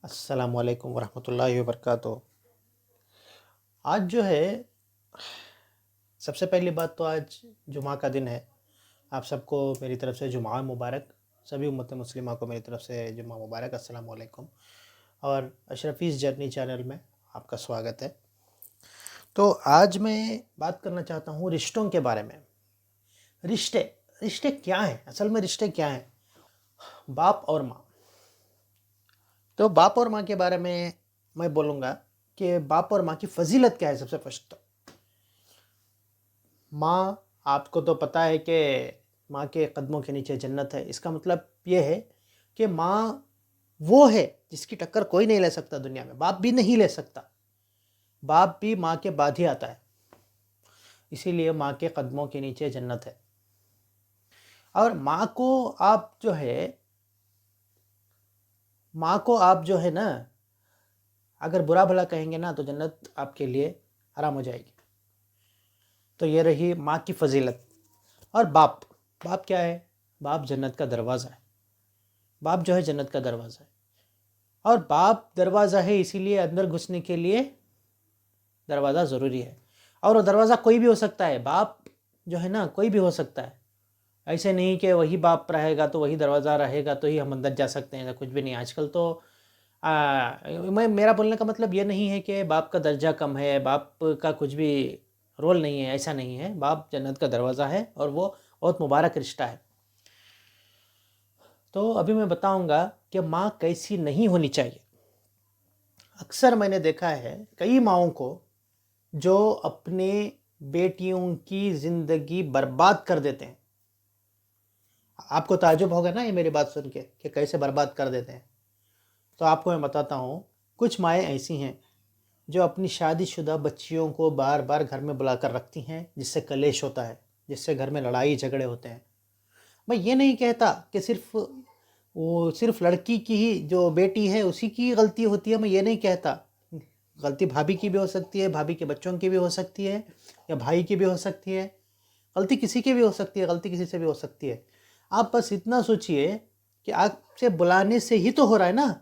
अस्सलामुअलैकुम वरहमतुल्लाहि वबरकातुहू। आज जो है, सबसे पहली बात तो आज जुमा का दिन है। आप सबको मेरी तरफ़ से जुमा मुबारक। सभी उम्मत मुस्लिमा को मेरी तरफ़ से जुमा मुबारक। अस्सलामुअलैकुम। और अशरफीज़ जर्नी चैनल में आपका स्वागत है। तो आज मैं बात करना चाहता हूँ रिश्तों के बारे में। रिश्ते रिश्ते क्या हैं? असल में रिश्ते क्या हैं? बाप और माँ। तो बाप और माँ के बारे में मैं बोलूँगा कि बाप और माँ की फ़जीलत क्या है। सबसे फर्स्ट तो माँ, आपको तो पता है कि माँ के कदमों के नीचे जन्नत है। इसका मतलब ये है कि माँ वो है जिसकी टक्कर कोई नहीं ले सकता दुनिया में। बाप भी नहीं ले सकता। बाप भी माँ के बाद ही आता है। इसीलिए माँ के कदमों के नीचे जन्नत है। और माँ को आप जो है ना, अगर बुरा भला कहेंगे ना तो जन्नत आपके लिए हराम हो जाएगी। तो ये रही माँ की फ़जीलत। और बाप क्या है? बाप जन्नत का दरवाज़ा है। बाप जो है जन्नत का दरवाज़ा है। और बाप दरवाज़ा है, इसीलिए अंदर घुसने के लिए दरवाज़ा ज़रूरी है। और वो दरवाज़ा कोई भी हो सकता है। बाप जो है ना, कोई भी हो सकता है। ऐसे नहीं कि वही बाप रहेगा तो वही दरवाज़ा रहेगा तो ही हम अंदर जा सकते हैं। कुछ भी नहीं। आजकल तो मेरा बोलने का मतलब ये नहीं है कि बाप का दर्जा कम है, बाप का कुछ भी रोल नहीं है। ऐसा नहीं है। बाप जन्नत का दरवाज़ा है और वो बहुत मुबारक रिश्ता है। तो अभी मैं बताऊंगा कि माँ कैसी नहीं होनी चाहिए। अक्सर मैंने देखा है कई माँओं को जो अपने बेटियों की ज़िंदगी बर्बाद कर देते हैं। आपको ताज्जुब होगा ना ये मेरी बात सुन के कि कैसे बर्बाद कर देते हैं। तो आपको मैं बताता हूँ, कुछ माएँ ऐसी हैं जो अपनी शादीशुदा बच्चियों को बार बार घर में बुलाकर रखती हैं, जिससे कलेश होता है, जिससे घर में लड़ाई झगड़े होते हैं। मैं ये नहीं कहता कि सिर्फ लड़की की ही जो बेटी है उसी की गलती होती है। मैं ये नहीं कहता। गलती भाभी की भी हो सकती है, भाभी के बच्चों की भी हो सकती है, या भाई की भी हो सकती है। गलती किसी की भी हो सकती है, गलती किसी से भी हो सकती है। आप बस इतना सोचिए कि आपसे बुलाने से ही तो हो रहा है ना।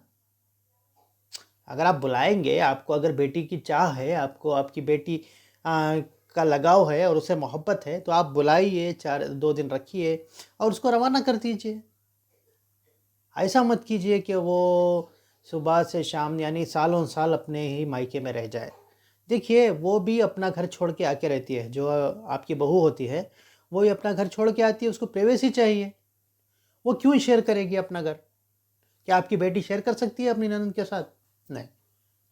अगर आप बुलाएंगे, आपको अगर बेटी की चाह है, आपको आपकी बेटी का लगाव है और उसे मोहब्बत है, तो आप बुलाइए, 2 दिन रखिए और उसको रवाना कर दीजिए। ऐसा मत कीजिए कि वो सुबह से शाम यानी सालों साल अपने ही मायके में रह जाए। देखिए, वो भी अपना घर छोड़ के आके रहती है। जो आपकी बहू होती है वो ही अपना घर छोड़ के आती है। उसको प्राइवेसी चाहिए। वो क्यों शेयर करेगी अपना घर? क्या आपकी बेटी शेयर कर सकती है अपनी ननद के साथ? नहीं।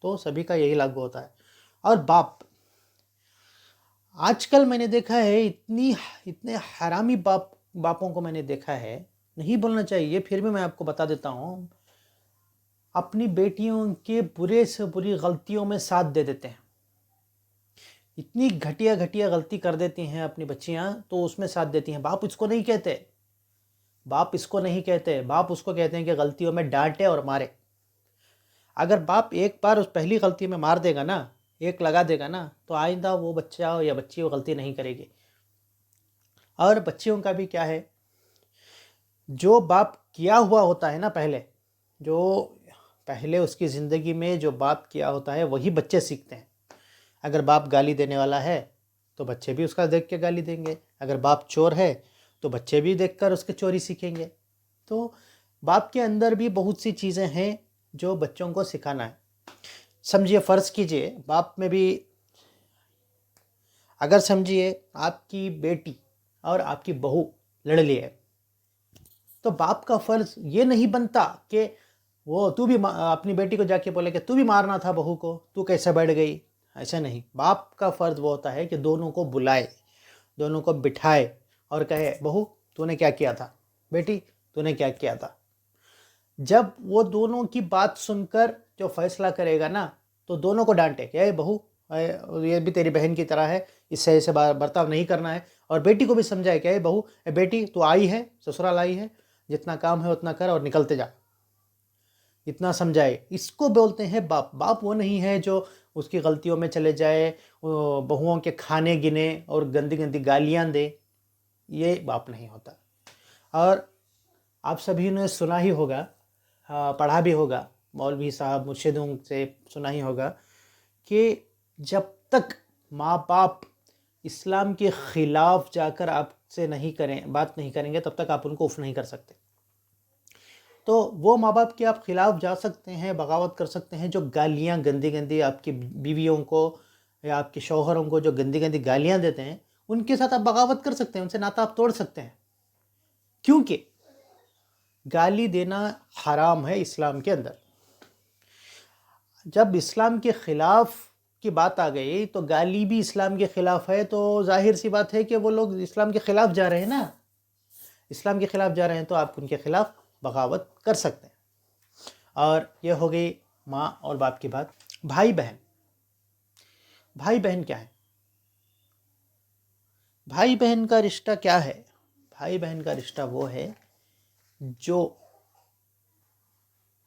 तो सभी का यही लागू होता है। और बाप, आजकल मैंने देखा है इतने हरामी बापों को मैंने देखा है। नहीं बोलना चाहिए, फिर भी मैं आपको बता देता हूँ। अपनी बेटियों के बुरे से बुरी गलतियों में साथ दे देते हैं। इतनी घटिया घटिया गलती कर देती हैं अपनी बच्चियां, तो उसमें साथ देती हैं। बाप इसको नहीं कहते। बाप इसको नहीं कहते। बाप उसको कहते हैं कि गलतियों में डांटे और मारे। अगर बाप एक बार उस पहली गलती में मार देगा ना, एक लगा देगा ना, तो आइंदा वो बच्चा या बच्ची वो गलती नहीं करेगी। और बच्चियों का भी क्या है, जो बाप किया हुआ होता है ना, पहले उसकी ज़िंदगी में जो बाप किया होता है वही बच्चे सीखते हैं। अगर बाप गाली देने वाला है तो बच्चे भी उसका देख के गाली देंगे। अगर बाप चोर है तो बच्चे भी देखकर उसके चोरी सीखेंगे। तो बाप के अंदर भी बहुत सी चीज़ें हैं जो बच्चों को सिखाना है। समझिए, फ़र्ज़ कीजिए बाप में भी, अगर समझिए आपकी बेटी और आपकी बहू लड़ लिए, तो बाप का फ़र्ज़ ये नहीं बनता कि वो तू भी अपनी बेटी को जाके बोले कि तू भी मारना था बहू को, तू कैसे बैठ गई। ऐसा नहीं। बाप का फ़र्ज़ वो होता है कि दोनों को बुलाए, दोनों को बिठाए और कहे, बहू तूने क्या किया था, बेटी तूने क्या किया था। जब वो दोनों की बात सुनकर जो फैसला करेगा ना, तो दोनों को डांटे कि अरे बहू, ये भी तेरी बहन की तरह है, इससे ऐसे बर्ताव नहीं करना है। और बेटी को भी समझाए कि अरे बहू, बेटी तू आई है, ससुराल आई है, जितना काम है उतना कर और निकलते जा। इतना समझाए। इसको बोलते हैं बाप। बाप वो नहीं है जो उसकी गलतियों में चले जाए, बहुओं के खाने गिने और गंदी गंदी गालियाँ दे। ये बाप नहीं होता। और आप सभी ने सुना ही होगा, पढ़ा भी होगा मौलवी साहब मुर्शिदों से सुना ही होगा कि जब तक माँ बाप इस्लाम के ख़िलाफ़ जाकर आपसे बात नहीं करेंगे तब तक आप उनको उफ़ नहीं कर सकते। तो वो माँ बाप के आप ख़िलाफ़ जा सकते हैं, बगावत कर सकते हैं, जो गालियाँ गंदी गंदी आपकी बीवियों को या आपके शौहरों को जो गंदी गंदी गालियाँ देते हैं, उनके साथ आप बगावत कर सकते हैं, उनसे नाता आप तोड़ सकते हैं, क्योंकि गाली देना हराम है इस्लाम के अंदर। जब इस्लाम के ख़िलाफ़ की बात आ गई तो गाली भी इस्लाम के ख़िलाफ़ है, तो जाहिर सी बात है कि वो लोग इस्लाम के ख़िलाफ़ जा रहे हैं ना, इस्लाम के ख़िलाफ़ जा रहे हैं, तो आप उनके ख़िलाफ़ बगावत कर सकते हैं। और ये हो गई माँ और बाप की बात। भाई बहन, भाई बहन क्या है? भाई बहन का रिश्ता क्या है? भाई बहन का रिश्ता वो है जो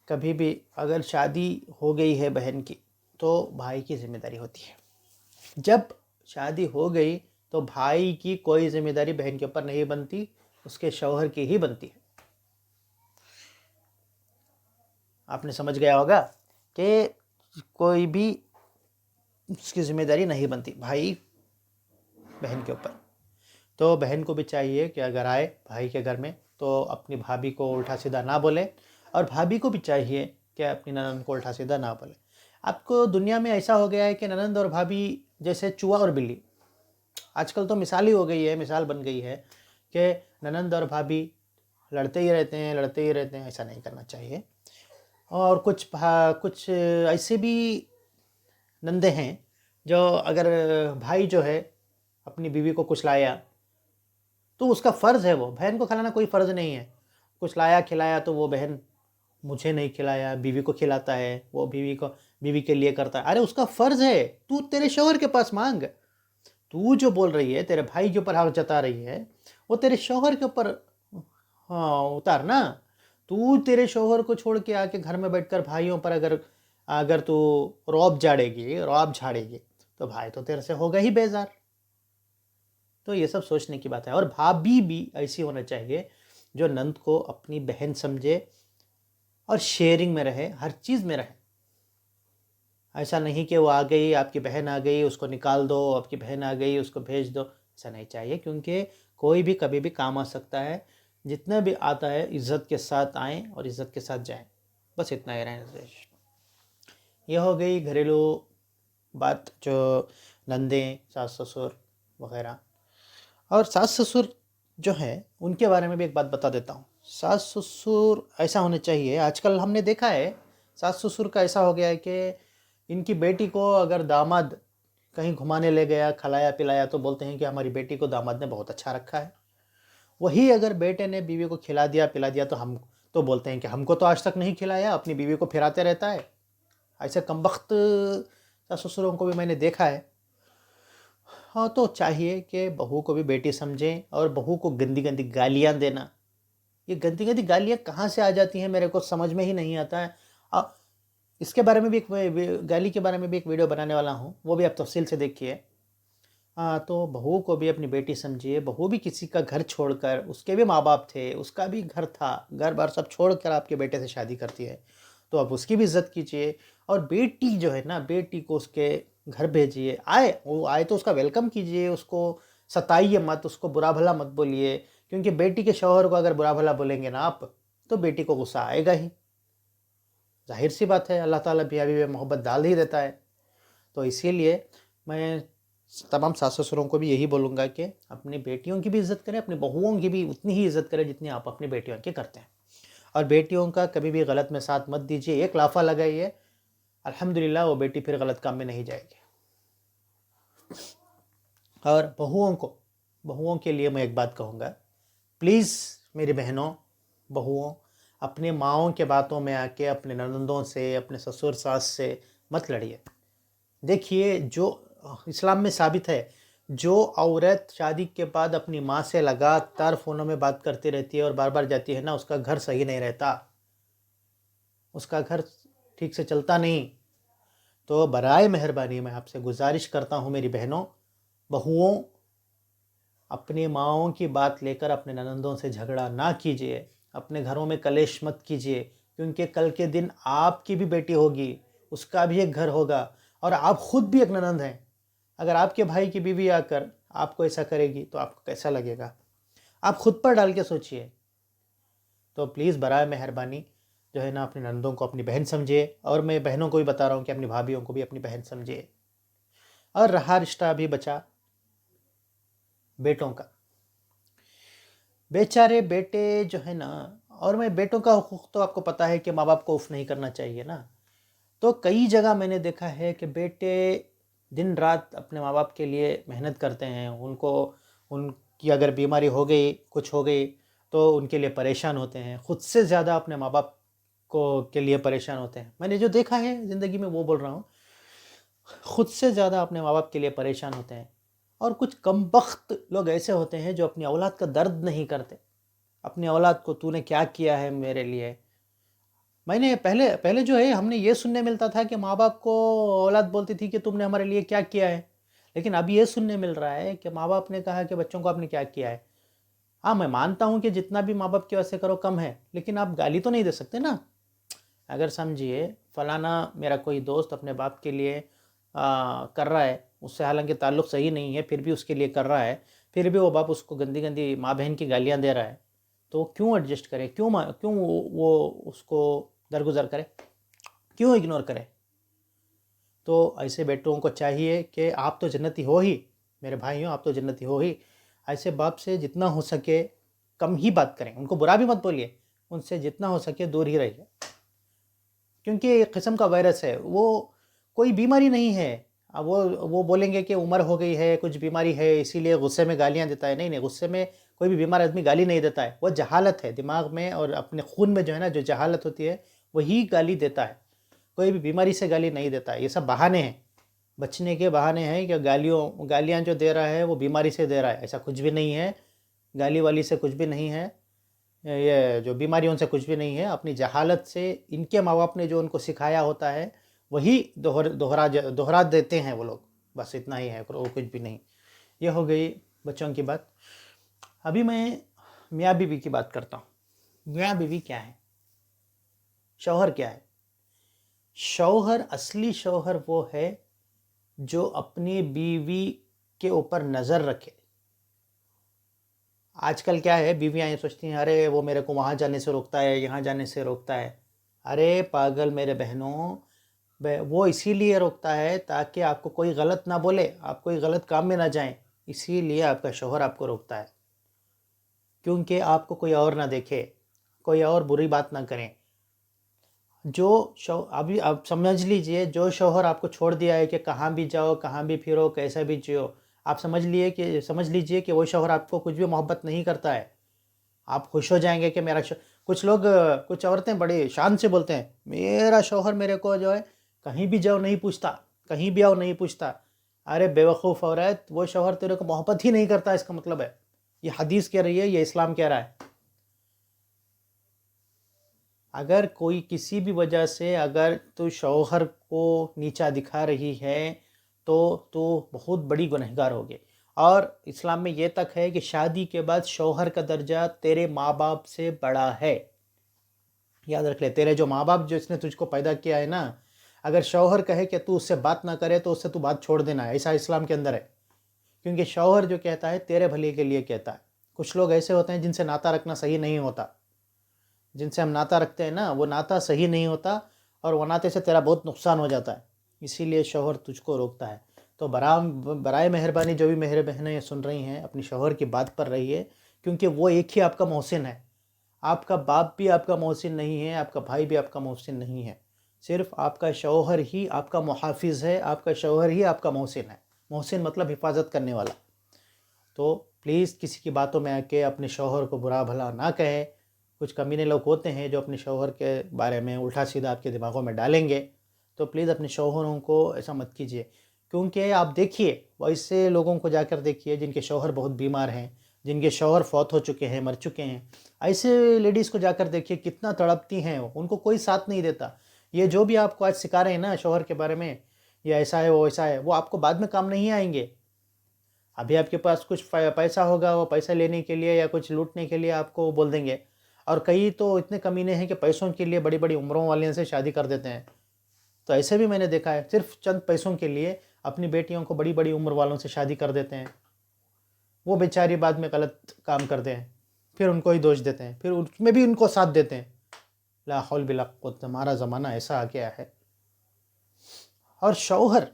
कभी भी अगर शादी हो गई है बहन की तो भाई की जिम्मेदारी होती है। जब शादी हो गई तो भाई की कोई जिम्मेदारी बहन के ऊपर नहीं बनती, उसके शौहर की ही बनती है। आपने समझ गया होगा कि कोई भी उसकी जिम्मेदारी नहीं बनती भाई बहन के ऊपर। तो बहन को भी चाहिए कि अगर आए भाई के घर में तो अपनी भाभी को उल्टा सीधा ना बोले, और भाभी को भी चाहिए कि अपनी ननंद को उल्टा सीधा ना बोले। आपको दुनिया में ऐसा हो गया है कि ननंद और भाभी जैसे चूहा और बिल्ली। आजकल तो मिसाल ही हो गई है, मिसाल बन गई है कि ननंद और भाभी लड़ते ही रहते हैं, लड़ते ही रहते हैं। ऐसा नहीं करना चाहिए। और कुछ ऐसे भी नंदे हैं जो अगर भाई जो है अपनी बीवी को कुछ लाया तो उसका फ़र्ज़ है, वो बहन को खिलाना कोई फ़र्ज़ नहीं है। कुछ लाया खिलाया तो वो बहन मुझे नहीं खिलाया, बीवी को खिलाता है, वो बीवी के लिए करता है। अरे उसका फ़र्ज़ है, तू तेरे शौहर के पास मांग। तू जो बोल रही है, तेरे भाई के ऊपर हक जता रही है, वो तेरे शौहर के ऊपर हाँ उतार ना। तू तेरे शौहर को छोड़ के आके घर में बैठकर भाइयों पर अगर अगर तू रौब झाड़ेगी तो भाई तो तेरे से होगा ही बेजार। तो ये सब सोचने की बात है। और भाभी भी ऐसी होना चाहिए जो नंद को अपनी बहन समझे और शेयरिंग में रहे, हर चीज़ में रहे। ऐसा नहीं कि वो आ गई, आपकी बहन आ गई उसको निकाल दो, आपकी बहन आ गई उसको भेज दो, ऐसा नहीं चाहिए। क्योंकि कोई भी कभी भी काम आ सकता है। जितना भी आता है इज़्ज़त के साथ आएँ और इज़्ज़त के साथ जाएँ, बस इतना ही रहना चाहिए। यह हो गई घरेलू बात, जो नंदें, सास ससुर वगैरह। और सास ससुर जो हैं उनके बारे में भी एक बात बता देता हूँ। सास ससुर ऐसा होने चाहिए, आजकल हमने देखा है सास ससुर का ऐसा हो गया है कि इनकी बेटी को अगर दामाद कहीं घुमाने ले गया, खिलाया पिलाया, तो बोलते हैं कि हमारी बेटी को दामाद ने बहुत अच्छा रखा है। वही अगर बेटे ने बीवी को खिला दिया पिला दिया तो हम तो बोलते हैं कि हमको तो आज तक नहीं खिलाया, अपनी बीवी को फिराते रहता है। ऐसे कमबख्त सास ससुरों को भी मैंने देखा है। हाँ, तो चाहिए कि बहू को भी बेटी समझें, और बहू को गंदी गंदी गालियाँ देना, ये गंदी गंदी गालियाँ कहाँ से आ जाती हैं मेरे को समझ में ही नहीं आता है। इसके बारे में भी गाली के बारे में भी एक वीडियो बनाने वाला हूँ, वो भी आप तफसील से देखिए। हाँ, तो बहू को भी अपनी बेटी समझिए। बहू भी किसी का घर छोड़कर, उसके भी माँ बाप थे, उसका भी घर था, घर बार सब छोड़कर आपके बेटे से शादी करती है, तो आप उसकी भी इज़्ज़त कीजिए। और बेटी जो है ना, बेटी को उसके घर भेजिए। वो आए तो उसका वेलकम कीजिए, उसको सताइए मत, उसको बुरा भला मत बोलिए। क्योंकि बेटी के शौहर को अगर बुरा भला बोलेंगे ना आप, तो बेटी को गुस्सा आएगा ही। जाहिर सी बात है, अल्लाह ताला भी अभी मोहब्बत डाल ही देता है। तो इसीलिए मैं तमाम सास ससुरों को भी यही बोलूँगा कि अपनी बेटियों की भी इज़्ज़त करें, अपनी बहुओं की भी उतनी ही इज़्ज़त करें जितनी आप अपनी बेटियों की करते हैं। और बेटियों का कभी भी गलत में साथ मत दीजिए। एक लाफा लगाइए, अल्हम्दुलिल्लाह वो बेटी फिर गलत काम में नहीं जाएगी। और बहुओं के लिए मैं एक बात कहूँगा, प्लीज़ मेरी बहनों, बहुओं, अपने माँओं के बातों में आके अपने ननंदों से, अपने ससुर सास से मत लड़िए। देखिए, जो इस्लाम में साबित है, जो औरत शादी के बाद अपनी माँ से लगातार फ़ोनों में बात करती रहती है और बार बार जाती है ना, उसका घर सही नहीं रहता, उसका घर ठीक से चलता नहीं। तो बराए मेहरबानी मैं आपसे गुजारिश करता हूँ मेरी बहनों, बहुओं, अपनी माँओं की बात लेकर अपने ननंदों से झगड़ा ना कीजिए, अपने घरों में कलेश मत कीजिए। क्योंकि कल के दिन आपकी भी बेटी होगी, उसका भी एक घर होगा, और आप खुद भी एक ननंद हैं। अगर आपके भाई की बीवी आकर आपको ऐसा करेगी तो आपको कैसा लगेगा? आप खुद पर डाल के सोचिए। तो प्लीज़ बराए मेहरबानी जो है ना, अपनी नंदों को अपनी बहन समझिए, और मैं बहनों को भी बता रहा हूँ कि अपनी भाभीयों को भी अपनी बहन समझिए। और रहा रिश्ता अभी बचा बेटों का, बेचारे बेटे जो है ना, और मैं बेटों का हुकूक तो आपको पता है कि माँ बाप को उफ नहीं करना चाहिए ना। तो कई जगह मैंने देखा है कि बेटे दिन रात अपने माँ बाप के लिए मेहनत करते हैं, उनको उनकी अगर बीमारी हो गई, कुछ हो गई, तो उनके लिए परेशान होते हैं, खुद से ज़्यादा अपने माँ बाप को के लिए परेशान होते हैं। मैंने जो देखा है ज़िंदगी में वो बोल रहा हूँ, खुद से ज़्यादा अपने माँ बाप के लिए परेशान होते हैं। और कुछ कमबख्त लोग ऐसे होते हैं जो अपनी औलाद का दर्द नहीं करते। अपनी औलाद को तूने क्या किया है मेरे लिए। मैंने पहले पहले जो है हमने ये सुनने मिलता था कि माँ बाप को औलाद बोलती थी कि तुमने हमारे लिए क्या किया है, लेकिन अब ये सुनने मिल रहा है कि माँ बाप ने कहा कि बच्चों को आपने क्या किया है। हाँ, मैं मानता हूँ कि जितना भी माँ बाप की वजह से करो कम है, लेकिन आप गाली तो नहीं दे सकते ना। अगर समझिए फलाना मेरा कोई दोस्त अपने बाप के लिए कर रहा है, उससे हालांकि ताल्लुक़ सही नहीं है, फिर भी उसके लिए कर रहा है, फिर भी वो बाप उसको गंदी गंदी माँ बहन की गालियाँ दे रहा है, तो क्यों एडजस्ट करे, क्यों वो उसको दरगुजर करे, क्यों इग्नोर करे। तो ऐसे बेटों को चाहिए कि आप तो जन्नती हो ही, मेरे भाइयों आप तो जन्नती हो ही। ऐसे बाप से जितना हो सके कम ही बात करें, उनको बुरा भी मत बोलिए, उनसे जितना हो सके दूर ही रहिए, क्योंकि एक किस्म का वायरस है, वो कोई बीमारी नहीं है। अब वो बोलेंगे कि उम्र हो गई है, कुछ बीमारी है, इसीलिए गुस्से में गालियाँ देता है। नहीं नहीं, गुस्से में कोई भी बीमार आदमी गाली नहीं देता है, वो जहालत है दिमाग में और अपने खून में जो है ना, जो जहालत होती है वही गाली देता है। कोई भी बीमारी से गाली नहीं देता है, ये सब बहाने हैं, बचने के बहाने हैं कि गालियाँ जो दे रहा है वो बीमारी से दे रहा है, ऐसा कुछ भी नहीं है। गाली वाली से कुछ भी नहीं है, ये जो बीमारियों से कुछ भी नहीं है। अपनी जहालत से इनके माँ बाप ने जो उनको सिखाया होता है वही दोहरा देते हैं वो लोग, बस इतना ही है, वो कुछ भी नहीं। ये हो गई बच्चों की बात। अभी मैं मियाँ बीवी की बात करता हूँ। मियाँ बीवी क्या है, शौहर क्या है? शौहर, असली शौहर वो है जो अपनी बीवी के ऊपर नज़र रखे। आजकल क्या है, बीवियाँ ये सोचती हैं अरे वो मेरे को वहाँ जाने से रोकता है, यहाँ जाने से रोकता है। अरे पागल मेरे बहनों, वो इसीलिए रोकता है ताकि आपको कोई गलत ना बोले, आप कोई गलत काम में ना जाएं, इसीलिए आपका शौहर आपको रोकता है, क्योंकि आपको कोई और ना देखे, कोई और बुरी बात ना करें। अभी आप समझ लीजिए, जो शौहर आपको छोड़ दिया है कि कहाँ भी जाओ, कहाँ भी फिरो, कैसा भी जियो, आप समझ लीजिए कि वो शौहर आपको कुछ भी मोहब्बत नहीं करता है। आप खुश हो जाएंगे कि कुछ लोग, कुछ औरतें बड़ी शान से बोलते हैं मेरा शौहर मेरे को जो है कहीं भी जाओ नहीं पूछता, कहीं भी आओ नहीं पूछता। अरे बेवकूफ़ औरत, वो शौहर तेरे को मोहब्बत ही नहीं करता, इसका मतलब है। ये हदीस कह रही है, ये इस्लाम कह रहा है। अगर कोई किसी भी वजह से अगर तो शौहर को नीचा दिखा रही है तो बहुत बड़ी गुनहगार होगी। और इस्लाम में ये तक है कि शादी के बाद शौहर का दर्जा तेरे माँ बाप से बड़ा है। याद रख ले, तेरे जो माँ बाप जो इसने तुझको पैदा किया है ना, अगर शौहर कहे कि तू उससे बात ना करे तो उससे तू बात छोड़ देना, ऐसा इस्लाम के अंदर है। क्योंकि शौहर जो कहता है तेरे भले के लिए कहता है। कुछ लोग ऐसे होते हैं जिनसे नाता रखना सही नहीं होता, जिनसे हम नाता रखते हैं ना, वो नाता सही नहीं होता, और वो नाते से तेरा बहुत नुकसान हो जाता है, इसीलिए शौहर तुझको रोकता है। तो बराए मेहरबानी जो भी मेरे बहनें ये सुन रही हैं, अपनी शौहर की बात पर रही है, क्योंकि वो एक ही आपका मोहसिन है। आपका बाप भी आपका मोहसिन नहीं है, आपका भाई भी आपका मोहसिन नहीं है, सिर्फ आपका शौहर ही आपका मुहाफिज है, आपका शौहर ही आपका मोहसिन है। मोहसिन मतलब हिफाजत करने वाला। तो प्लीज़ किसी की बातों में आके अपने शौहर को बुरा भला ना कहें। कुछ कमीने लोग होते हैं जो अपने शौहर के बारे में उल्टा सीधा आपके दिमागों में डालेंगे, तो प्लीज़ अपने शौहरों को ऐसा मत कीजिए। क्योंकि आप देखिए, वैसे लोगों को जाकर देखिए जिनके शौहर बहुत बीमार हैं, जिनके शौहर फौत हो चुके हैं, मर चुके हैं, ऐसे लेडीज़ को जाकर देखिए कितना तड़पती हैं वो, उनको कोई साथ नहीं देता। ये जो भी आपको आज सिखा रहे हैं ना शौहर के बारे में, ये ऐसा है वो ऐसा है, वो आपको बाद में काम नहीं आएंगे। अभी आपके पास कुछ पैसा होगा, वो पैसा लेने के लिए या कुछ लूटने के लिए आपको बोल देंगे, और कई तो इतने कमीने हैं कि पैसों के लिए बड़ी बड़ी उम्रों वाले से शादी कर देते हैं। तो ऐसे भी मैंने देखा है, सिर्फ चंद पैसों के लिए अपनी बेटियों को बड़ी बड़ी उम्र वालों से शादी कर देते हैं। वो बेचारी बाद में गलत काम करते हैं, फिर उनको ही दोष देते हैं, फिर उसमें भी उनको साथ देते हैं। ला हौल बिला कुव्वत, हमारा ज़माना ऐसा आ गया है। और शौहर,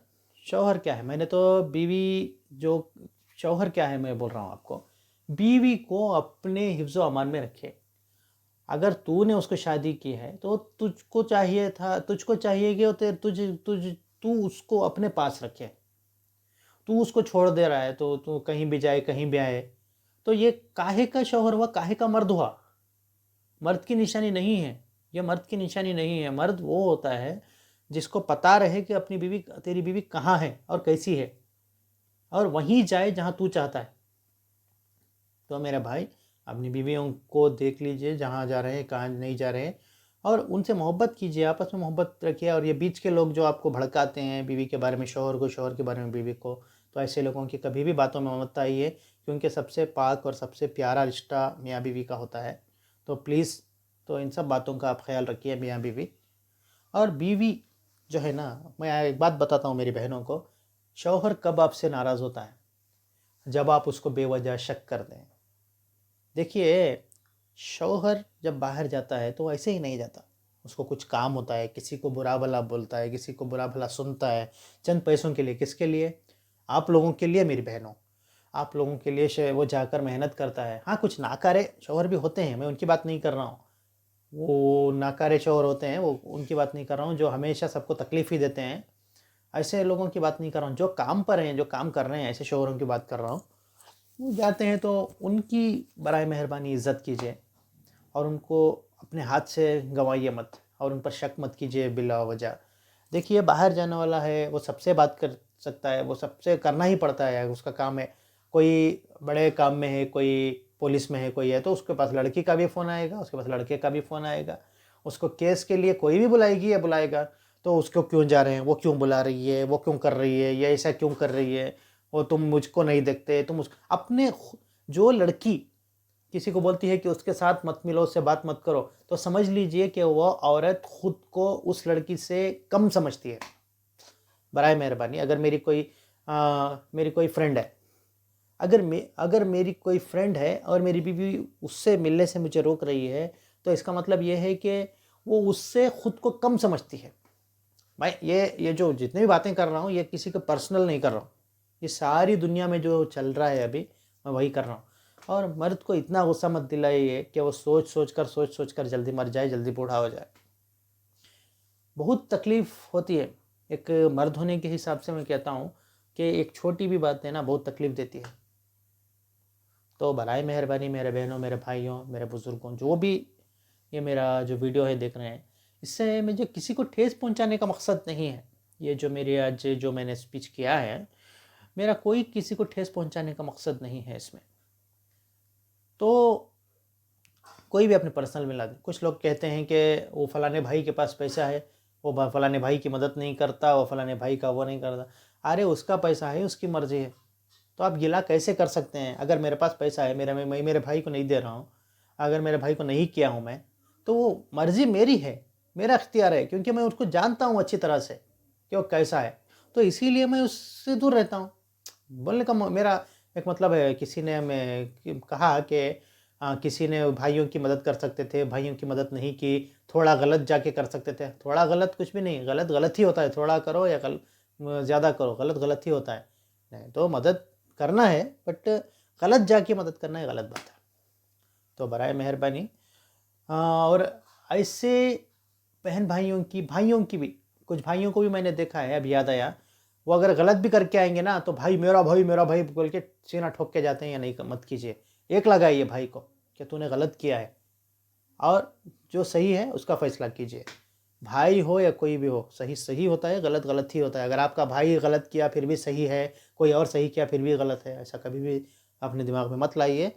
शौहर क्या है, मैंने तो बीवी जो शौहर क्या है मैं बोल रहा हूँ आपको, बीवी को अपने हिफ्ज़ो अमान में रखे। अगर तूने उसको शादी की है तो तुझको चाहिए कि तू उसको अपने पास रखे। तू उसको छोड़ दे रहा है तो तू कहीं भी जाए कहीं भी आए, तो ये काहे का शौहर हुआ, काहे का मर्द हुआ? मर्द की निशानी नहीं है, ये मर्द की निशानी नहीं है। मर्द वो होता है जिसको पता रहे कि अपनी बीवी, तेरी बीवी कहाँ है और कैसी है, और वहीं जाए जहाँ तू चाहता है। तो मेरे भाई, अपनी बीवियों को देख लीजिए जहाँ जा रहे हैं कहाँ नहीं जा रहे हैं, और उनसे मोहब्बत कीजिए, आपस में मोहब्बत रखिए। और ये बीच के लोग जो आपको भड़काते हैं बीवी के बारे में, शौहर को, शौहर के बारे में बीवी को, तो ऐसे लोगों की कभी भी बातों में मत आइए, क्योंकि सबसे पाक और सबसे प्यारा रिश्ता मियाँ बीवी का होता है। तो प्लीज़, तो इन सब बातों का आप ख्याल रखिए मियाँ बीवी। और बीवी जो है ना, मैं एक बात बताता हूँ मेरी बहनों को, शौहर कब आपसे नाराज़ होता है? जब आप उसको बेवजह शक कर दें। देखिए, शौहर जब बाहर जाता है तो ऐसे ही नहीं जाता, उसको कुछ काम होता है, किसी को बुरा भला बोलता है, किसी को बुरा भला सुनता है, चंद पैसों के लिए। किसके लिए? आप लोगों के लिए मेरी बहनों, आप लोगों के लिए वो जाकर मेहनत करता है। हाँ, कुछ नाकारे शौहर भी होते हैं, मैं उनकी बात नहीं कर रहा हूँ, वो नाकारे शौहर होते हैं, वो उनकी बात नहीं कर रहा हूँ, जो हमेशा सबको तकलीफ़ ही देते हैं। ऐसे लोगों की बात नहीं कर रहा हूँ, जो काम पर हैं, जो काम कर रहे हैं, ऐसे शौहरों की बात कर रहा हूँ। वो जाते हैं तो उनकी बराए मेहरबानी इज़्ज़त कीजिए, और उनको अपने हाथ से गंवाइए मत, और उन पर शक मत कीजिए बिला वजह। देखिए, बाहर जाने वाला है, वो सबसे बात कर सकता है, वो सबसे करना ही पड़ता है, उसका काम है। कोई बड़े काम में है, कोई पुलिस में है, कोई है, तो उसके पास लड़की का भी फ़ोन आएगा, उसके पास लड़के का भी फ़ोन आएगा। उसको केस के लिए कोई भी बुलाएगी या बुलाएगा, तो उसको क्यों जा रहे हैं, वो क्यों बुला रही है, वो क्यों कर रही है, ये ऐसा क्यों कर रही है, वो तुम मुझको नहीं देखते, तुम उस अपने जो लड़की किसी को बोलती है कि उसके साथ मत मिलो, उससे बात मत करो, तो समझ लीजिए कि वह औरत खुद को उस लड़की से कम समझती है। बराए मेहरबानी, अगर मेरी कोई फ्रेंड है, अगर मेरी कोई फ्रेंड है और मेरी बीवी उससे मिलने से मुझे रोक रही है, तो इसका मतलब ये है कि वो उससे खुद को कम समझती है। भाई, ये जो जितनी भी बातें कर रहा हूँ, ये किसी को पर्सनल नहीं कर रहा हूँ, ये सारी दुनिया में जो चल रहा है अभी, मैं वही कर रहा हूँ। और मर्द को इतना गुस्सा मत दिलाइए कि वो सोच सोच कर जल्दी मर जाए, जल्दी बूढ़ा हो जाए। बहुत तकलीफ़ होती है। एक मर्द होने के हिसाब से मैं कहता हूँ कि एक छोटी भी बात है ना, बहुत तकलीफ़ देती है। तो बराए मेहरबानी मेरे बहनों, मेरे भाइयों, मेरे बुज़ुर्गों, जो भी ये मेरा जो वीडियो है देख रहे हैं, इससे मुझे किसी को ठेस पहुंचाने का मकसद नहीं है। ये जो मेरी आज जो मैंने स्पीच किया है, मेरा कोई किसी को ठेस पहुंचाने का मकसद नहीं है इसमें। तो कोई भी अपने पर्सनल में ला दे। कुछ लोग कहते हैं कि वो फलाने भाई के पास पैसा है, वो फलाने भाई की मदद नहीं करता, वो फलाने भाई का वो नहीं करता। अरे, उसका पैसा है, उसकी मर्ज़ी है, तो आप गिला कैसे कर सकते हैं? अगर मेरे पास पैसा है, मैं मेरे भाई को नहीं दे रहा हूँ, अगर मेरे भाई को नहीं किया हूँ मैं, तो वो मर्ज़ी मेरी है, मेरा इख्तियार है, क्योंकि मैं उसको जानता हूँ अच्छी तरह से कि वो कैसा है, तो इसीलिए मैं उससे दूर रहता हूँ। बोलने का मेरा एक मतलब है, किसी ने कहा कि किसी ने भाइयों की मदद कर सकते थे, भाइयों की मदद नहीं की, थोड़ा गलत जाके कर सकते थे। थोड़ा गलत कुछ भी नहीं, गलत गलत ही होता है, थोड़ा करो या ज़्यादा करो, गलत गलत ही होता है। नहीं तो मदद करना है, बट गलत जाके मदद करना है, गलत बात है। तो बराए मेहरबानी, और ऐसे बहन भाइयों की भी, कुछ भाइयों को भी मैंने देखा है, अभी याद आया, वो अगर गलत भी करके आएंगे ना, तो भाई मेरा भाई बोल के सीना ठोक के जाते हैं, या नहीं मत कीजिए, एक लगाइए भाई को कि तूने गलत किया है, और जो सही है उसका फैसला कीजिए। भाई हो या कोई भी हो, सही सही होता है, गलत गलत ही होता है। अगर आपका भाई गलत किया फिर भी सही है, कोई और सही किया फिर भी गलत है, ऐसा कभी भी अपने दिमाग में मत लाइए।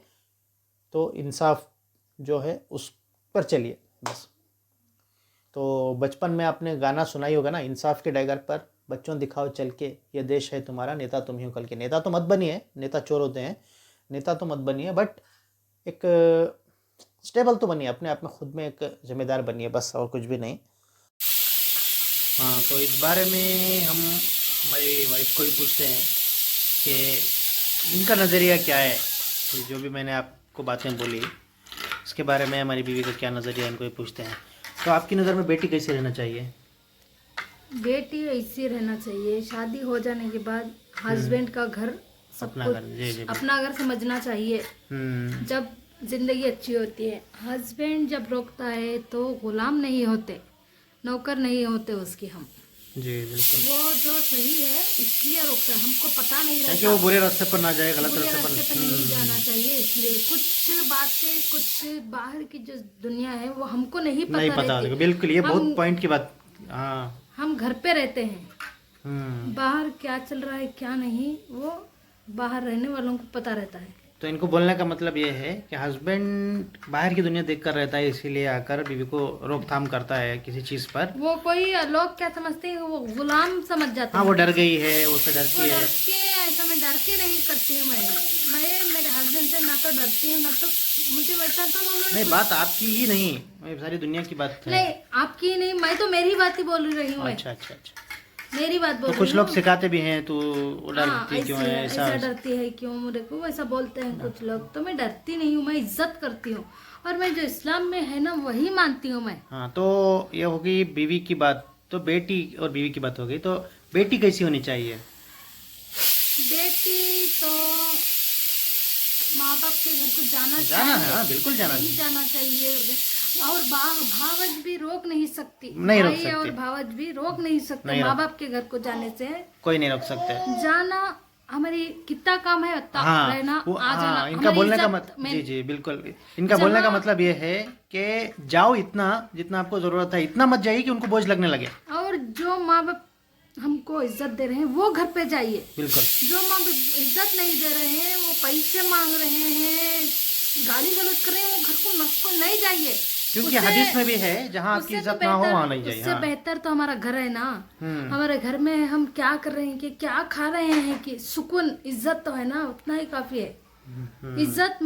तो इंसाफ जो है उस पर चलिए बस। तो बचपन में आपने गाना सुना ही होगा ना, इंसाफ के डगर पर बच्चों दिखाओ चल के, ये देश है तुम्हारा, नेता तुम ही हो कल के। नेता तो मत बनिए, नेता चोर होते हैं, नेता तो मत बनिए, बट एक स्टेबल तो बनिए, अपने आप में खुद में एक जिम्मेदार बनिए, बस और कुछ भी नहीं। हाँ, तो इस बारे में हम हमारी वाइफ को ही पूछते हैं कि इनका नज़रिया क्या है, तो जो भी मैंने आपको बातें बोली उसके बारे में हमारी बीवी का क्या नज़रिया, इनको ही पूछते हैं। तो आपकी नज़र में बेटी कैसे रहना चाहिए? बेटी ऐसी रहना चाहिए, शादी हो जाने के बाद हस्बैंड का घर सब अपना कुछ घर, जी जी। अपना घर समझना चाहिए। हम्म, जब जिंदगी अच्छी होती है, हस्बैंड जब रोकता है तो गुलाम नहीं होते, नौकर नहीं होते उसकी हम। जी बिल्कुल। वो जो सही है इसलिए रोकता है, हमको पता नहीं ताकि रहता, वो बुरे रास्ते पर ना जाए, गलत बुरे रास्ते रास्ते पर। पे नहीं जाना चाहिए। इसलिए कुछ बातें, कुछ बाहर की जो दुनिया है वो हमको नहीं नहीं पता पता, रहती। बिल्कुल, ये बहुत हम पॉइंट की बात। हाँ। हम घर पे रहते हैं, हम्म, बाहर क्या चल रहा है क्या नहीं वो बाहर रहने वालों को पता रहता है। तो इनको बोलने का मतलब ये है कि हस्बैंड बाहर की दुनिया देखकर रहता है, इसीलिए आकर बीवी को रोकथाम करता है किसी चीज़ पर। वो कोई लोग क्या समझते हैं, वो गुलाम समझ जाते हाँ, हैं। वो डर गई है, वो से वो डरती है। डर के, ऐसा मैं डर के नहीं करती हूँ। मैं मेरे हस्बैंड से ना तो डरती हूँ, ना तो मुझे वैसा तो उन्होंने नहीं, बात आपकी ही नहीं, मैं सारी दुनिया की बात है। नहीं, आपकी ही नहीं, मैं तो मेरी बात ही बोल रही हूँ। मैं अच्छा अच्छा अच्छा। मेरी बात बोल तो रही कुछ हूँ। लोग सिखाते भी हैं, तो वो हाँ, डरती क्यों है, ऐसा डरती है क्यों मेरे को, ऐसा बोलते हैं कुछ लोग। तो मैं डरती नहीं हूँ, मैं इज्जत करती हूँ, और मैं जो इस्लाम में है ना वही मानती हूँ मैं। हाँ, तो ये होगी बीवी की बात। तो बेटी और बीवी की बात हो गई, तो बेटी कैसी होनी चाहिए? बेटी तो माँ बाप के घर को जाना है, चाहिए, हाँ बिल्कुल जाना नहीं चाहिए। जाना चाहिए। और भावज भी रोक नहीं सकती, नहीं रोक भाई और सकती। भावज भी रोक नहीं सकते नहीं माँ रोक- बाप के घर को जाने से। कोई नहीं रोक सकते। जाना हमारी कितना काम है उतना हाँ, रहना, वो आ जाना हाँ, इनका हमारी बोलने का इज्जत जी जी बिल्कुल, इनका जहाँ- बोलने का मतलब ये है कि जाओ इतना जितना आपको जरूरत है, इतना मत जाइए कि उनको बोझ लगने लगे। और जो माँ बाप हमको इज्जत दे रहे हैं वो घर पे जाइए। बिल्कुल। जो माँ बाप इज्जत नहीं दे रहे हैं, वो पैसे मांग रहे हैं, गाली गलौज कर रहे हैं, वो घर को नस को नहीं जाइए। क्योंकि उससे- हदीस में भी है, जहाँ आपकी उससे तो इज्जत ना हो बेहतर- वहाँ नहीं जाइए। उससे हाँ। बेहतर तो हमारा घर है ना। हम्म, हमारे घर में हम क्या कर रहे हैं, कि क्या खा रहे हैं, कि सुकून, इज्जत तो है ना, उतना ही काफी है। इज्जत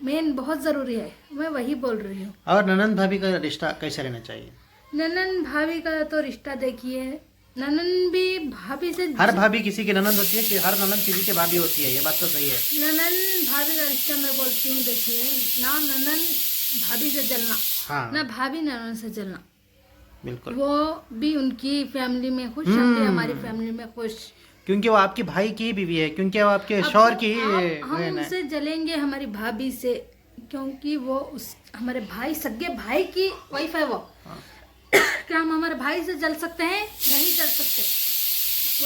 मेन बहुत जरूरी है, मैं वही बोल रही हूँ। और ननंद भाभी का रिश्ता कैसा रहना चाहिए? ननन भाभी का तो रिश्ता देखिए, ननन भी भाभी से, हर भाभी किसी की ननंद होती है कि हर ननंद किसी की भाभी होती है? ये बात तो सही है। ननन भाभी का रिश्ता मैं बोलती हूँ, देखिए ना, ननन भाभी से जलना, हाँ ना भाभी ननन से जलना। बिल्कुल, वो भी उनकी फैमिली में खुश, हम भी हमारी फैमिली में खुश। क्योंकि वो आपकी भाई की ही बीवी है, क्योंकि वो आपके शौहर की ही हम बहन है। उनसे जलेंगे हमारी भाभी से, क्योंकि वो उस हमारे भाई, सगे भाई की वाइफ है वो। क्या हम हमारे भाई से जल सकते हैं? नहीं जल सकते।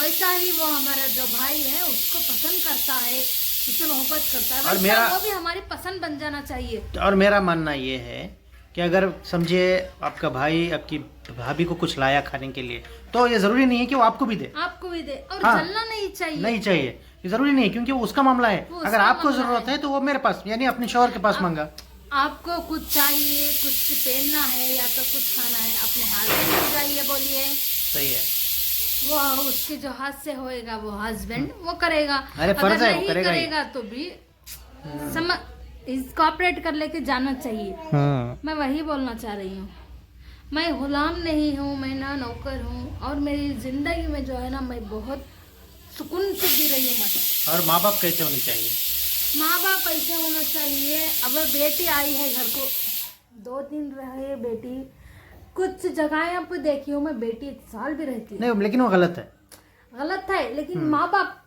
वैसा ही वो हमारा जो भाई है उसको पसंद करता है, उससे मोहब्बत करता है, और वैसा मेरा- वो भी हमारी पसंद बन जाना चाहिए। और मेरा मानना ये है कि अगर समझिए आपका भाई आपकी भाभी को कुछ लाया खाने के लिए, तो ये जरूरी नहीं है कि वो आपको भी दे। आपको भी दे, और हाँ। जलना नहीं चाहिए। नहीं चाहिए, ये जरूरी नहीं है, क्योंकि वो उसका मामला है। वो अगर उसका आपको मामला जरूरत है तो वो मेरे पास, यानी अपने शौहर के पास मांगा। आपको कुछ चाहिए, कुछ पहनना है या तो कुछ खाना है, अपने हस्बैंड को जाइए बोलिए, सही है। वो उसके जो हाथ से होएगा वो हस्बैंड वो करेगा। अरे फर्ज अगर है, वो नहीं करेगा ही। करेगा तो भी समझ कॉपरेट कर लेके जाना चाहिए। मैं वही बोलना चाह रही हूँ। मैं गुलाम नहीं हूँ, मैं ना नौकर हूँ, और मेरी जिंदगी में जो है ना, मैं बहुत सुकून से जी रही हूँ। मैं और माँ बाप कैसे होने चाहिए? माँ बाप ऐसे होना चाहिए, अब बेटी आई है घर को, 2 दिन रहे बेटी, कुछ जगह पे देखी हूँ मैं, बेटी 1 साल भी रहती है। नहीं, लेकिन वो गलत है। गलत है, लेकिन माँ बाप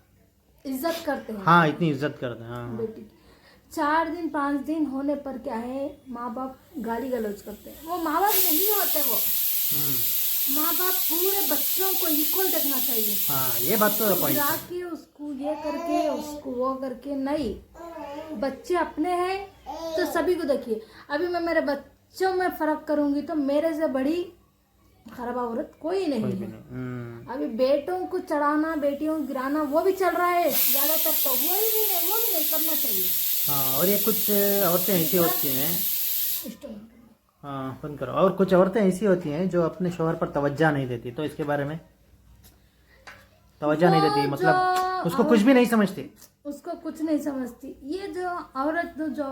इज्जत करते हैं हाँ, इतनी इज्जत करते हैं। हाँ। बेटी की। 4 दिन 5 दिन होने पर क्या है, माँ बाप गाली गलौज करते हैं। वो माँ बाप नहीं होते, वो हम्म, माँ बाप पूरे बच्चों को इक्वल देखना चाहिए। हाँ, ये बात तो पॉइंट गिरा है। के उसको ये करके उसको वो करके नहीं, बच्चे अपने हैं तो सभी को देखिए। अभी मैं मेरे बच्चों में फर्क करूंगी तो मेरे से बड़ी खराब औरत कोई नहीं है। अभी बेटों को चढ़ाना, बेटियों को गिराना वो भी चल रहा है ज्यादातर, तो वो भी नहीं करना चाहिए। हाँ, और ये कुछ औरतें ऐसी होती हैं, स्टोन। हाँ बंद करो, और कुछ औरतें ऐसी होती हैं जो अपने शौहर पर तवज्जो नहीं देती, तो इसके बारे में तवज्जो नहीं देती, मतलब उसको कुछ भी नहीं समझती। उसको कुछ नहीं समझती। ये जो औरत जो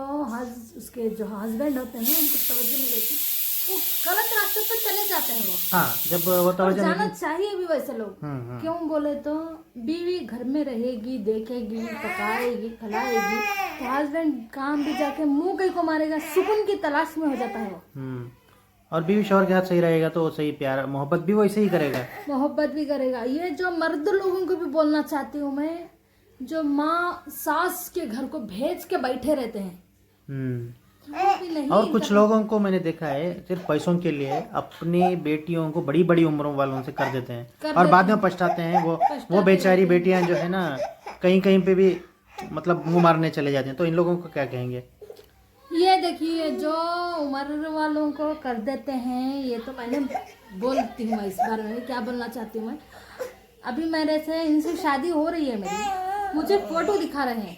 उसके जो हस्बैंड होते हैं उनको तवज्जो नहीं देती, वो गलत रास्ते पर चले जाते हैं वो। हाँ, जब वो और तवज्जो जाना नहीं। चाहिए भी वैसे लोग। क्यों बोले तो बीवी घर में रहेगी, देखेगी, पकाएगी, खिलाएगी, तो हस्बैंड काम भी जाके मुंह कहीं को मारेगा, सुकून की तलाश में हो जाता है वो। और बीवी शौहर के साथ सही रहेगा तो वो सही प्यार मोहब्बत भी वैसे ही करेगा। मोहब्बत भी करेगा। ये जो मर्द लोगों को भी बोलना चाहती हूँ मैं, जो माँ सास के घर को भेज के बैठे रहते हैं, वो भी नहीं और कुछ लोगों को मैंने देखा है सिर्फ पैसों के लिए अपनी बेटियों को बड़ी बड़ी उम्रों वालों से कर देते हैं और बाद में पछताते हैं। वो बेचारी बेटियां जो है ना, कहीं कहीं पे भी मतलब मुंह मारने चले जाते हैं। तो इन लोगों को क्या कहेंगे? ये देखिए, जो उम्र वालों को कर देते हैं, ये तो मैंने बोलती हूँ मैं इस बारे में क्या बोलना चाहती हूँ मैं। अभी मेरे से इनसे शादी हो रही है मेरी, मुझे फोटो दिखा रहे हैं।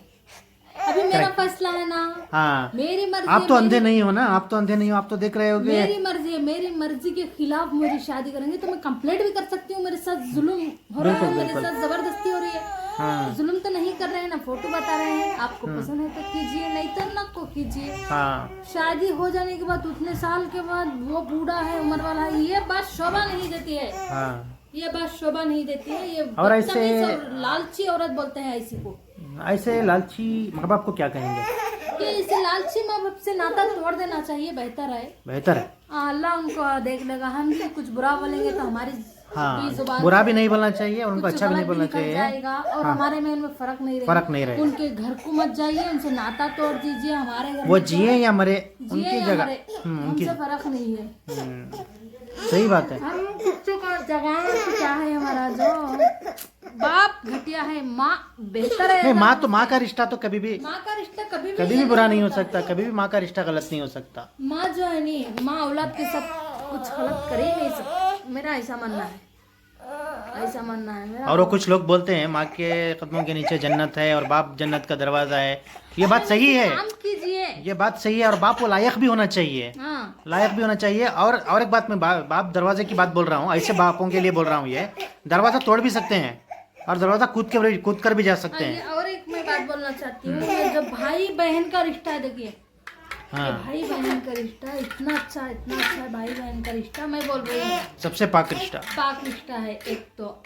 अभी मेरा फैसला है ना। हाँ, मेरी मर्जी। आप तो अंधे नहीं हो ना, आप तो अंधे नहीं हो, आप तो देख रहे होगे। मेरी मर्जी है, मेरी मर्जी के खिलाफ मुझे शादी करेंगे तो मैं कंप्लेंट भी कर सकती हूँ। मेरे साथ जुल्म हो रहा है, मेरे साथ जबरदस्ती हो रही है। हाँ, जुल्म तो नहीं कर रहे हैं ना, फोटो बता रहे हैं। आपको पसंद है तो कीजिए, नहीं तो ना को कीजिए। हाँ, शादी हो जाने के बाद उतने साल के बाद वो बूढ़ा है, उम्र वाला है, ये बात शोभा नहीं देती है। हाँ। ये बात शोभा नहीं देती है। ये और ऐसे बदतमीज और लालची औरत बोलते हैं ऐसी को। ऐसे लालची माँ बाप को क्या कहेंगे? कि इसे लालची माँ बाप से नाता तोड़ देना चाहिए, बेहतर है। बेहतर है। अल्लाह उनको देख लेगा। हम भी कुछ बुरा बोलेंगे तो हमारी हाँ, जुबान बुरा भी नहीं बोलना चाहिए और उनको कुछ अच्छा भी नहीं गलत बोलना निकल चाहिए। जाएगा और हमारे में उनमें फर्क नहीं रहेगा। उनके घर को मत जाइए, उनसे नाता तोड़ दीजिए। हमारे घर वो में जिए या मरे जिए उनकी या जगह। मरे, हमसे फर्क नहीं है। सही बात है। हम बच्चों का जगह क्या है, हमारा जो बाप घटिया है, माँ बेहतर है। नहीं, माँ तो माँ का रिश्ता तो कभी भी माँ का रिश्ता कभी भी बुरा नहीं हो सकता, कभी भी माँ का रिश्ता गलत नहीं हो सकता। माँ जो है नहीं, माँ औलाद के साथ कुछ गलत कर ही नहीं सकती। मेरा ऐसा मानना है, ऐसा मानना है मेरा। और वो कुछ लोग बोलते हैं माँ के कदमों के नीचे जन्नत है और बाप जन्नत का दरवाजा है। ये बात सही है, काम कीजिए। ये बात सही है। और बाप वो लायक भी होना चाहिए, हाँ, लायक भी होना चाहिए। और एक बात मैं बाप दरवाजे की बात बोल रहा हूँ, ऐसे बापों के लिए बोल रहा हूँ। ये दरवाजा तोड़ भी सकते हैं और दरवाजा कूद कर भी जा सकते हैं। और एक मैं बात बोलना चाहती हूँ, ये जो भाई बहन का रिश्ता है, देखिए हाँ, भाई बहन का रिश्ता इतना अच्छा है। भाई बहन का रिश्ता मैं बोल रही हूँ, सबसे पाक रिश्ता। पाक रिश्ता है। एक तो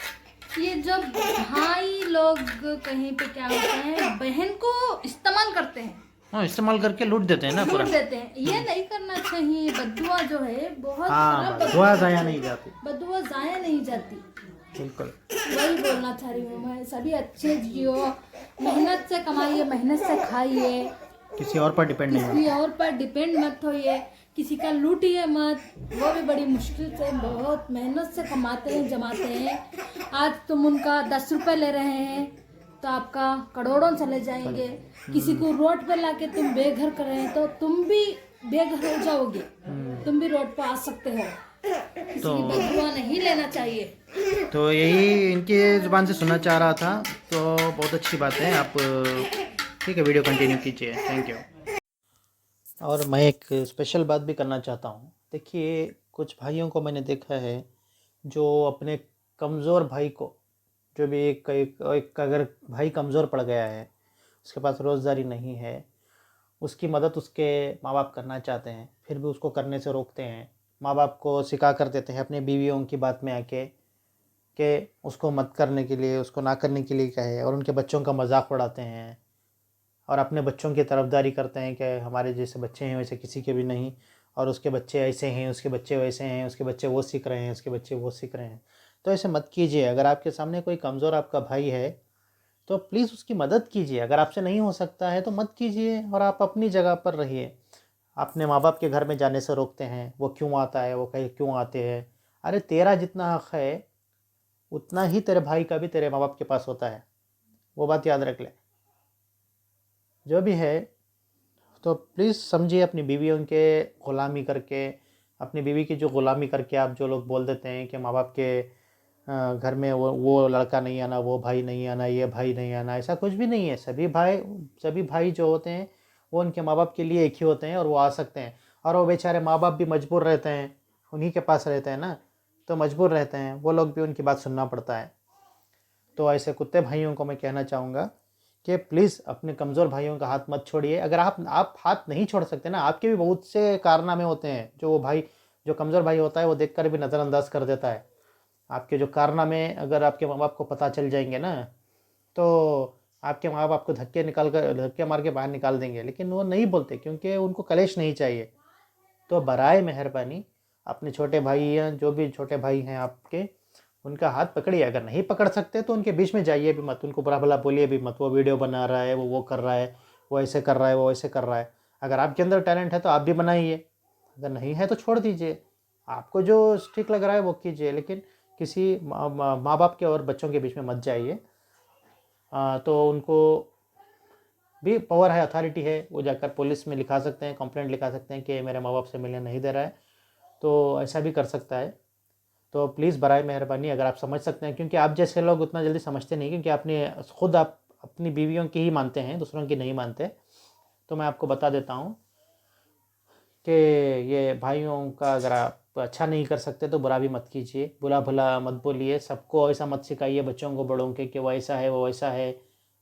ये जब भाई लोग कहीं पे क्या होते हैं, बहन को इस्तेमाल करते हैं, हाँ, इस्तेमाल करके लूट देते हैं ना पूरा। लूट देते हैं। ये नहीं करना चाहिए। बद्दुआ जो है बहुत हाँ, खराब दुआ जाया नहीं जाती। बद्दुआ जाया नहीं जाती। बिल्कुल वही बोलना चाह रही हूँ मैं। सभी अच्छे जियो, मेहनत से कमाइए, मेहनत से खाइए, किसी और पर डिपेंड नहीं हो। किसी और पर डिपेंड मत होइए, किसी का लूटिए मत। वो भी बड़ी मुश्किल से, बहुत मेहनत से कमाते हैं, जमाते हैं। आज तुम उनका 10 रुपए ले रहे हैं तो आपका करोड़ों चले जाएंगे। किसी को रोड पे लाके तुम बेघर कर रहे हैं तो तुम भी बेघर हो जाओगे, तुम भी रोड पे आ सकते हो। किसी की बददुआ नहीं लेना चाहिए। तो यही इनकी जुबान से सुनना चाह रहा था। तो बहुत अच्छी बात है। आप ठीक है, वीडियो कंटिन्यू कीजिए। Thank you. और मैं एक स्पेशल बात भी करना चाहता हूँ। देखिए, कुछ भाइयों को मैंने देखा है जो अपने कमज़ोर भाई को, जो भी एक अगर भाई कमज़ोर पड़ गया है, उसके पास रोज़गारी नहीं है, उसकी मदद उसके माँ बाप करना चाहते हैं, फिर भी उसको करने से रोकते हैं। माँ बाप को सिखा कर देते हैं अपनी बीवियों की बात में आके कि उसको मत करने के लिए, उसको ना करने के लिए कहे, और उनके बच्चों का मजाक उड़ाते हैं और अपने बच्चों की तरफदारी करते हैं कि हमारे जैसे बच्चे हैं वैसे किसी के भी नहीं, और उसके बच्चे ऐसे हैं, उसके बच्चे वैसे हैं, उसके बच्चे वो सीख रहे हैं, उसके बच्चे वो सीख रहे हैं। तो ऐसे मत कीजिए। अगर आपके सामने कोई कमज़ोर आपका भाई है तो प्लीज़ उसकी मदद कीजिए। अगर आपसे नहीं हो सकता है तो मत कीजिए और आप अपनी जगह पर रहिए। अपने माँ बाप के घर में जाने से रोकते हैं, वो क्यों आता है, वो कहीं क्यों आते हैं। अरे तेरा जितना हक़ है उतना ही तेरे भाई का भी तेरे माँ बाप के पास होता है, वो बात याद रख ले। जो भी है तो प्लीज़ समझिए, अपनी बीवियों के ग़ुलामी करके, अपनी बीवी की जो ग़ुलामी करके आप जो लोग बोल देते हैं कि माँ बाप के घर में वो लड़का नहीं आना, वो भाई नहीं आना, ये भाई नहीं आना, ऐसा कुछ भी नहीं है। सभी भाई जो होते हैं वो उनके माँ बाप के लिए एक ही होते हैं और वो आ सकते हैं। और वो बेचारे माँ बाप भी मजबूर रहते हैं, उन्हीं के पास रहते हैं ना, तो मजबूर रहते हैं वो लोग भी, उनकी बात सुनना पड़ता है। तो ऐसे कुत्ते भाइयों को मैं कहना चाहूँगा कि प्लीज़ अपने कमज़ोर भाइयों का हाथ मत छोड़िए। अगर आप हाथ नहीं छोड़ सकते ना, आपके भी बहुत से कारनामे होते हैं जो वो भाई, जो कमज़ोर भाई होता है वो देखकर भी नज़रअंदाज कर देता है। आपके जो कारनामे अगर आपके माँ बाप को पता चल जाएंगे ना, तो आपके माँ बाप को धक्के मार के बाहर निकाल देंगे, लेकिन वो नहीं बोलते क्योंकि उनको कलेश नहीं चाहिए। तो बराए मेहरबानी अपने छोटे भाई या जो भी छोटे भाई हैं आपके, उनका हाथ पकड़िए। अगर नहीं पकड़ सकते तो उनके बीच में जाइए भी मत, उनको बुरा भला बोलिए भी मत। वो वीडियो बना रहा है, वो कर रहा है, वो ऐसे कर रहा है, वो ऐसे कर रहा है। अगर आपके अंदर टैलेंट है तो आप भी बनाइए, अगर नहीं है तो छोड़ दीजिए। आपको जो ठीक लग रहा है वो कीजिए, लेकिन किसी माँ बाप के और बच्चों के बीच में मत जाइए। तो उनको भी पावर है, अथॉरिटी है, वो जाकर पुलिस में लिखा सकते हैं, कंप्लेंट लिखा सकते हैं कि मेरे माँ बाप से मिलने नहीं दे रहा है, तो ऐसा भी कर सकता है। तो प्लीज़ बराए मेहरबानी अगर आप समझ सकते हैं, क्योंकि आप जैसे लोग उतना जल्दी समझते नहीं, क्योंकि आप अपनी बीवियों की ही मानते हैं, दूसरों की नहीं मानते। तो मैं आपको बता देता हूँ कि ये भाइयों का अगर आप अच्छा नहीं कर सकते तो बुरा भी मत कीजिए, बुरा भला मत बोलिए, सबको ऐसा मत सिखाइए बच्चों को बड़ों के कि वो ऐसा है वो ऐसा है।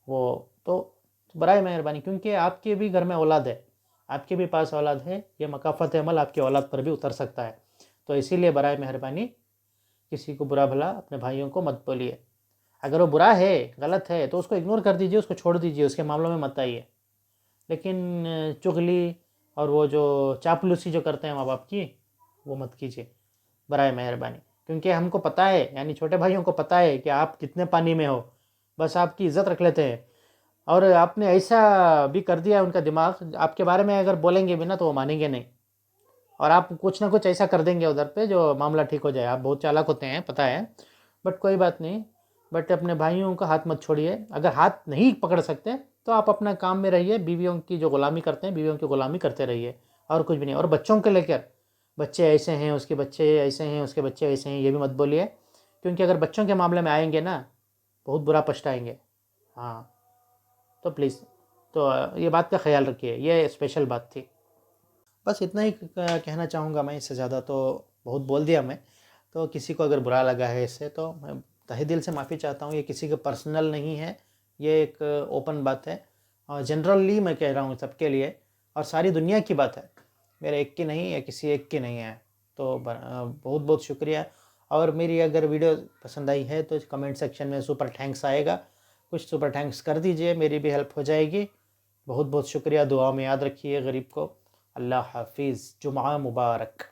वो तो बराए मेहरबानी, क्योंकि आपके भी घर में औलाद है, आपके भी पास औलाद है, ये मकाफत अमल आपकी औलाद पर भी उतर सकता है। तो इसीलिए बराए मेहरबानी किसी को बुरा भला अपने भाइयों को मत बोलिए। अगर वो बुरा है, गलत है, तो उसको इग्नोर कर दीजिए, उसको छोड़ दीजिए, उसके मामलों में मत आइए। लेकिन चुगली और वो जो चापलूसी जो करते हैं माँ बाप की, वो मत कीजिए बराए मेहरबानी। क्योंकि हमको पता है, यानी छोटे भाइयों को पता है कि आप कितने पानी में हो, बस आपकी इज़्ज़त रख लेते हैं। और आपने ऐसा भी कर दिया उनका दिमाग, आपके बारे में अगर बोलेंगे भी ना तो वो मानेंगे नहीं, और आप कुछ ना कुछ ऐसा कर देंगे उधर पे जो मामला ठीक हो जाए। आप बहुत चालाक होते हैं, पता है, बट कोई बात नहीं। बट अपने भाइयों का हाथ मत छोड़िए। अगर हाथ नहीं पकड़ सकते तो आप अपना काम में रहिए, बीवियों की जो गुलामी करते हैं बीवियों की गुलामी करते रहिए, और कुछ भी नहीं। और बच्चों को लेकर, बच्चे ऐसे हैं उसके बच्चे ऐसे हैं उसके बच्चे ऐसे हैं, ये भी मत बोलिए, क्योंकि अगर बच्चों के मामले में आएंगे ना, बहुत बुरा पछताएंगे। हाँ, तो प्लीज़, तो ये बात का ख्याल रखिए, ये स्पेशल बात थी। बस इतना ही कहना चाहूँगा मैं, इससे ज़्यादा तो बहुत बोल दिया मैं। तो किसी को अगर बुरा लगा है इससे तो मैं तहे दिल से माफ़ी चाहता हूँ। ये किसी का पर्सनल नहीं है, ये एक ओपन बात है, और जनरली मैं कह रहा हूँ सबके लिए, और सारी दुनिया की बात है, मेरे एक की नहीं है, किसी एक की नहीं है। तो बहुत बहुत शुक्रिया। और मेरी अगर वीडियो पसंद आई है तो कमेंट सेक्शन में सुपर थैंक्स आएगा, कुछ सुपर थैंक्स कर दीजिए, मेरी भी हेल्प हो जाएगी। बहुत बहुत शुक्रिया, दुआ में याद रखिए गरीब को। अल्लाह हाफिज़, जुमा मुबारक।